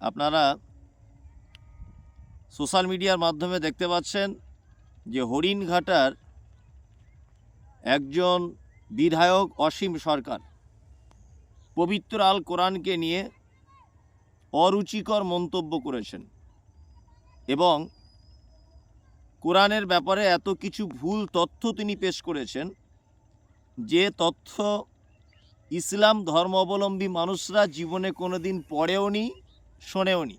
আপনারা সোশ্যাল মিডিয়ার মাধ্যমে দেখতে পাচ্ছেন যে হরিণঘাটার একজন বিধায়ক অসীম সরকার পবিত্র আল কোরআনকে নিয়ে অরুচিকর মন্তব্য করেছেন এবং কোরআনের ব্যাপারে এত কিছু ভুল তথ্য তিনি পেশ করেছেন যে তথ্য ইসলাম ধর্মাবলম্বী মানুষরা জীবনে কোনোদিন পড়েও নি, শোনেও নি।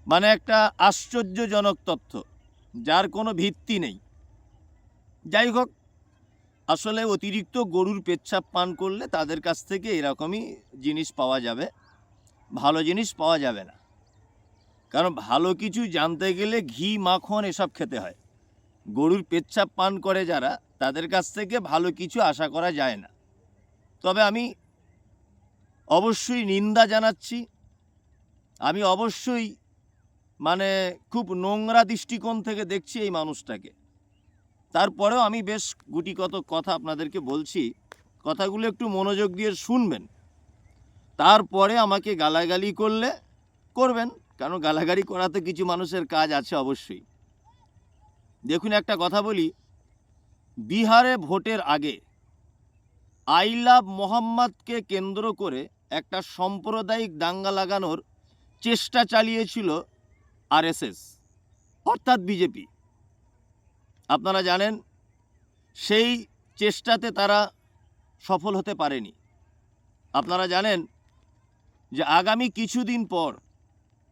মানে একটা আশ্চর্যজনক তথ্য যার কোনো ভিত্তি নেই। যাই হোক, আসলে অতিরিক্ত গরুর পেচ্ছাপ পান করলে তাদের কাছ থেকে এরকমই জিনিস পাওয়া যাবে, ভালো জিনিস পাওয়া যাবে না। কারণ ভালো কিছু জানতে গেলে ঘি মাখন এসব খেতে হয়। গরুর পেচ্ছাপ পান করে যারা, তাদের কাছ থেকে ভালো কিছু আশা করা যায় না। তবে আমি অবশ্যই নিন্দা জানাচ্ছি, আমি অবশ্যই খুব নোংরা দৃষ্টিকোণ থেকে দেখছি এই মানুষটাকে। তারপরেও আমি বেশ গুটিকত কথা আপনাদেরকে বলছি, কথাগুলো একটু মনোযোগ দিয়ে শুনবেন। তারপরে আমাকে গালাগালি করলে করবেন, কারণ গালাগালি করাতে কিছু মানুষের কাজ আছে অবশ্যই। দেখুন, একটা কথা বলি, বিহারে ভোটের আগে আই লাভ মোহাম্মদকে কেন্দ্র করে একটা সাম্প্রদায়িক দাঙ্গা লাগানোর চেষ্টা চালিয়েছিল আরএসএস অর্থাৎ বিজেপি। আপনারা জানেন সেই চেষ্টাতে তারা সফল হতে পারেনি। আপনারা জানেন যে আগামী কিছুদিন পর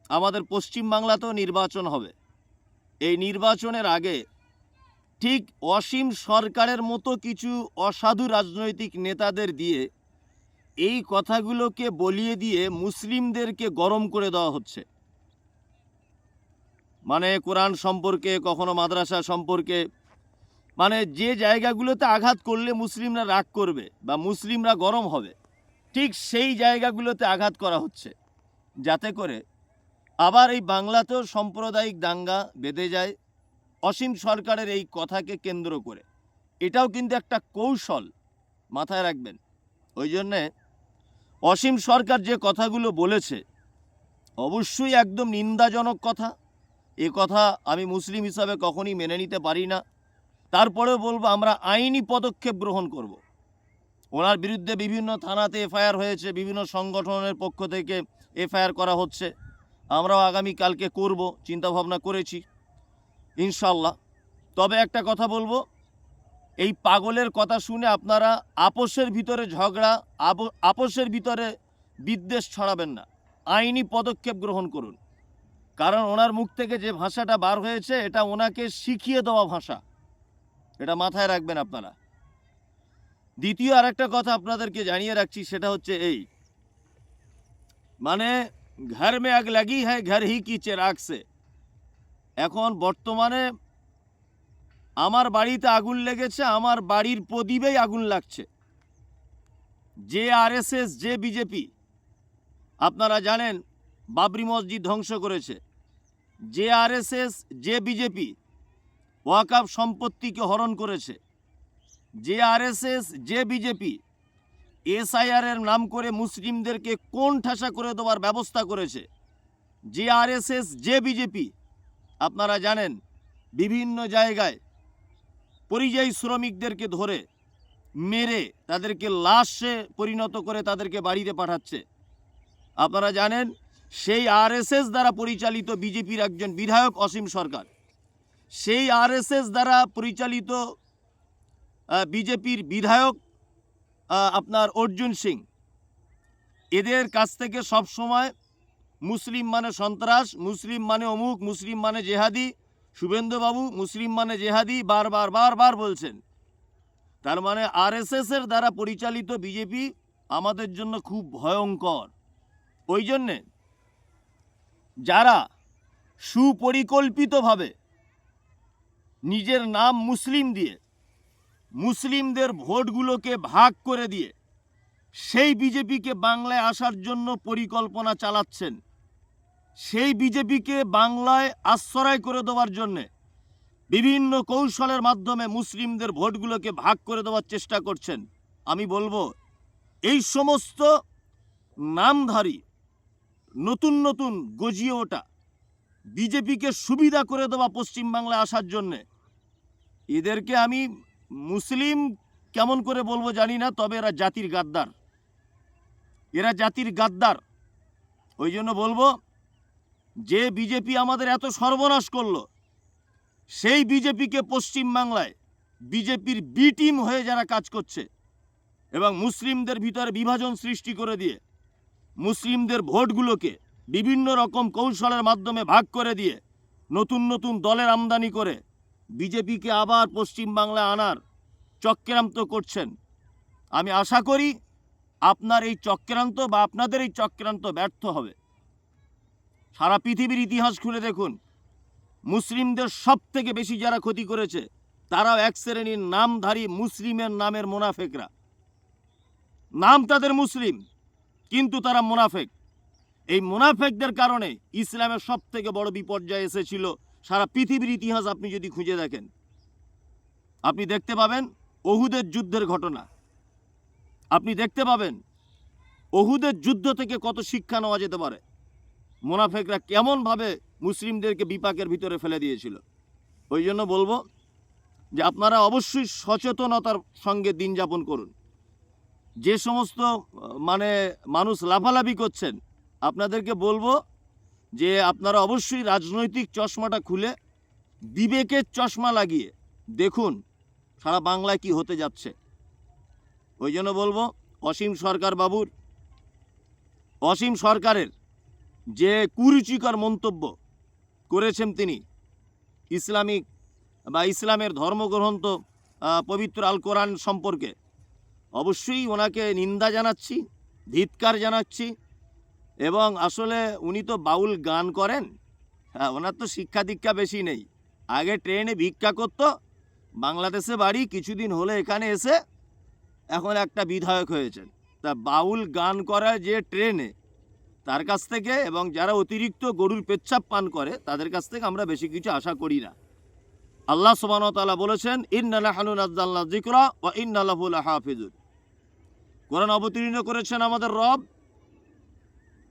আমাদের পশ্চিমবাংলাতেও নির্বাচন হবে। এই নির্বাচনের আগে ঠিক অসীম সরকারের মতো কিছু অসাধু রাজনৈতিক নেতাদের দিয়ে এই কথাগুলোকে বলিয়ে দিয়ে মুসলিমদেরকে গরম করে দেওয়া হচ্ছে। কোরআন সম্পর্কে, কখনো মাদ্রাসা সম্পর্কে, যে জায়গাগুলোতে আঘাত করলে মুসলিমরা রাগ করবে বা মুসলিমরা গরম হবে, ঠিক সেই জায়গাগুলোতে আঘাত করা হচ্ছে, যাতে করে আবার এই বাংলাতেও সাম্প্রদায়িক দাঙ্গা বেঁধে যায় অসীম সরকারের এই কথাকে কেন্দ্র করে। এটাও কিন্তু একটা কৌশল, মাথায় রাখবেন। ওই জন্যে অসীম সরকার যে কথাগুলো বলেছে অবশ্যই একদম নিন্দাজনক কথা। এ কথা আমি মুসলিম হিসাবে কখনই মেনে নিতে পারি না। তারপরেও বলবো, আমরা আইনি পদক্ষেপ গ্রহণ করব। ওনার বিরুদ্ধে বিভিন্ন থানাতে এফআইআর হয়েছে, বিভিন্ন সংগঠনের পক্ষ থেকে এফআইআর করা হচ্ছে। আমরাও আগামীকালকে করব, চিন্তাভাবনা করেছি ইনশাল্লাহ। তবে একটা কথা বলবো, এই পাগলের কথা শুনে আপনারা আপোষের ভিতরে ঝগড়া, আপোষের ভিতরে বিদ্বেষ ছড়াবেন না, আইনি পদক্ষেপ গ্রহণ করুন। কারণ ওনার মুখ থেকে যে ভাষাটা বার হয়েছে এটা ওনাকে শিখিয়ে দেওয়া ভাষা, এটা মাথায় রাখবেন আপনারা। দ্বিতীয় আরেকটা কথা আপনাদেরকে জানিয়ে রাখছি, সেটা হচ্ছে এই, ঘর মে আগ লাগি হ্যায় ঘর হি কি চিরাগ সে। এখন বর্তমানে আমার বাড়িতে আগুন লেগেছে, আমার বাড়ির প্রদীপেই আগুন লাগছে। যে আরএসএস, যে বিজেপি, আপনারা জানেন বাবরি মসজিদ ধ্বংস করেছে। যে আরএসএস, যে বিজেপি ওয়াকফ সম্পত্তিকে হরণ করেছে। যে আরএসএস, যে বিজেপি এসআইআর এর নাম করে মুসলিমদেরকে কোণ ঠাসা করে দেওয়ার ব্যবস্থা করেছে। যে আরএসএস, যে বিজেপি, আপনারা জানেন বিভিন্ন জায়গায় পরিযায়ী শ্রমিকদেরকে ধরে মেরে তাদেরকে লাশে পরিণত করে তাদেরকে বাড়িতে পাঠাচ্ছে। আপনারা জানেন সেই আরএসএস দ্বারা পরিচালিত বিজেপির একজন বিধায়ক অসীম সরকার, সেই আরএসএস দ্বারা পরিচালিত বিজেপির বিধায়ক আপনার অর্জুন সিং, এদের কাছ থেকে সব সময় মুসলিম মানে সন্ত্রাস, মুসলিম মানে অমুক, মুসলিম মানে জেহাদি, শুভেন্দুবাবু মুসলিম মানে জেহাদি বারবার বলছেন। তার মানে আরএসএস এর দ্বারা পরিচালিত বিজেপি আমাদের জন্য খুব ভয়ঙ্কর। ওই জন্যে যারা সুপরিকল্পিতভাবে নিজের নাম মুসলিম দিয়ে মুসলিমদের ভোটগুলোকে ভাগ করে দিয়ে সেই বিজেপিকে বাংলায় আসার জন্য পরিকল্পনা চালাচ্ছেন, সেই বিজেপিকে বাংলায় আশ্রয় করে দেওয়ার জন্যে বিভিন্ন কৌশলের মাধ্যমে মুসলিমদের ভোটগুলোকে ভাগ করে দেওয়ার চেষ্টা করছেন। আমি বলবো, এই সমস্ত নামধারী নতুন নতুন গজিয়ে ওঠা, বিজেপিকে সুবিধা করে দেওয়া পশ্চিমবাংলায় আসার জন্যে, এদেরকে আমি মুসলিম কেমন করে বলবো জানি না, তবে এরা জাতির গাদ্দার, এরা জাতির গাদ্দার। ওই জন্য বলবো, যে বিজেপি আমাদের এত সর্বনাশ করলো, সেই বিজেপিকে পশ্চিমবাংলায় বিজেপির বি টিম হয়ে যারা কাজ করছে এবং মুসলিমদের ভিতরে বিভাজন সৃষ্টি করে দিয়ে মুসলিমদের ভোটগুলোকে বিভিন্ন রকম কৌশলের মাধ্যমে ভাগ করে দিয়ে নতুন নতুন দলের আমদানি করে বিজেপিকে আবার পশ্চিমবাংলায় আনার চক্রান্ত করছেন। আমি আশা করি আপনার এই চক্রান্ত বা আপনাদের এই চক্রান্ত ব্যর্থ হবে। সারা পৃথিবীর ইতিহাস খুলে দেখুন, মুসলিমদের সব থেকে বেশি যারা ক্ষতি করেছে তারাও এক শ্রেণীর নামধারী মুসলিমের নামের মোনাফেকরা। নাম তাদের মুসলিম, কিন্তু তারা মোনাফেক। এই মোনাফেকদের কারণে ইসলামের সব থেকে বড় বিপর্যয় এসেছিল। সারা পৃথিবীর ইতিহাস আপনি যদি খুঁজে দেখেন, আপনি দেখতে পাবেন ওহুদের যুদ্ধের ঘটনা। আপনি দেখতে পাবেন ওহুদের যুদ্ধ থেকে কত শিক্ষা নেওয়া যেতে পারে, মোনাফেকরা কেমনভাবে মুসলিমদেরকে বিপাকের ভিতরে ফেলে দিয়েছিল। ওই জন্য বলবো যে আপনারা অবশ্যই সচেতনতার সঙ্গে দিন যাপন করুন। যে সমস্ত মানুষ লাফালাফি করছেন, আপনাদেরকে বলবো যে আপনারা অবশ্যই রাজনৈতিক চশমাটা খুলে বিবেকের চশমা লাগিয়ে দেখুন সারা বাংলায় কি হতে যাচ্ছে। ওই জন্য বলবো, অসীম সরকারের যে কুরুচিকর মন্তব্য করেছেন তিনি ইসলামের ধর্মগ্রন্থ পবিত্র আল কোরআন সম্পর্কে, অবশ্যই ওনাকে নিন্দা জানাচ্ছি, ধিক্কার জানাচ্ছি। এবং আসলে উনি তো বাউল গান করেন, ওনার তো শিক্ষা দীক্ষা বেশি নেই। আগে ট্রেনে ভিক্ষা করতো, বাংলাদেশে বাড়ি, কিছুদিন হলে এখানে এসে এখন একটা বিধায়ক হয়েছেন। তা বাউল গান করা যে ট্রেনে, তার কাছ থেকে এবং যারা অতিরিক্ত গরুর পেচ্ছাপ পান করে তাদের কাছ থেকে আমরা বেশি কিছু আশা করি না। আল্লাহ সুবহানাহু ওয়া তাআলা বলেছেন, ইন্না নাহনু নাযালনা যিকরা ওয়া ইন্না লাহু লাহাফিজুন। কোরআন অবতীর্ণ করেছেন আমাদের রব,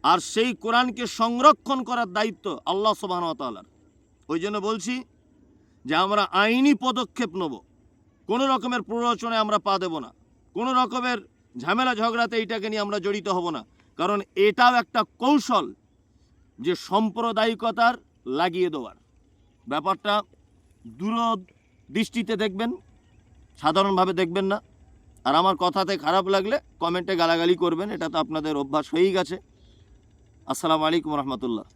আর সেই কোরআনকে সংরক্ষণ করার দায়িত্ব আল্লাহ সুবহানাহু ওয়া তাআলার। ওই জন্য বলছি যে আমরা আইনি পদক্ষেপ নেব, কোনো রকমের প্ররোচনায় আমরা পা দেব না, কোনো রকমের ঝামেলা ঝগড়াতে এইটাকে নিয়ে আমরা জড়িত হব না। কারণ এটাও একটা কৌশল যে সাম্প্রদায়িকতার লাগিয়ে দেওয়ার ব্যাপারটা দূরদৃষ্টিতে দেখবেন, সাধারণভাবে দেখবেন না। আর আমার কথাতে খারাপ লাগলে কমেন্টে গালাগালি করবেন, এটা তো আপনাদের অভ্যাস হয়েই গেছে। আসসালামু আলাইকুম রহমতুল্লাহ।